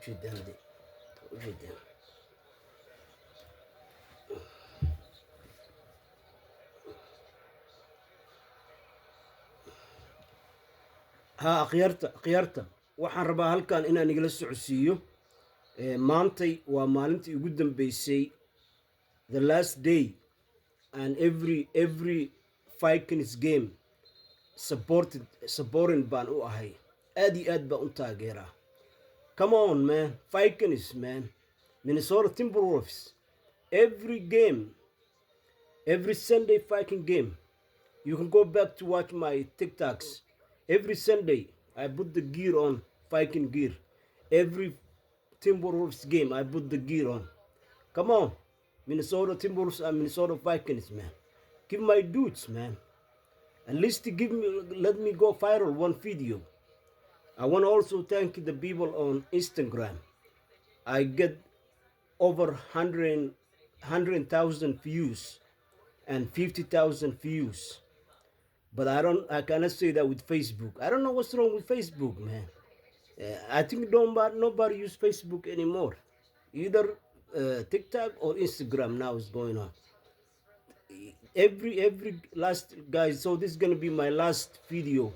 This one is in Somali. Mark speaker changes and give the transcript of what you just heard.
Speaker 1: ujeedaan de ujeedaan ha akhyaarta waxaan rabaa halkan inaan igala socodsiiyo maantay waa maalintii ugu dambeysay the last day and every Vikings game supporting baan u ahay aad iyo aad baan u taageeraa. Come on man, Vikings man, Minnesota Timberwolves, every game, every Sunday Viking game, you can go back to watch my TikToks. Every Sunday I put the gear on, Viking gear. Every Timberwolves game I put the gear on. Come on, Minnesota Timberwolves and Minnesota Vikings man, give my dudes man, at least let me go viral one video. I want to also thank the people on Instagram. I get over 100,000 views and 50,000 views, but I cannot say that with Facebook. I don't know what's wrong with Facebook, man. I think nobody use Facebook anymore. Either TikTok or Instagram now is going on. Every last guys, so this is gonna be my last video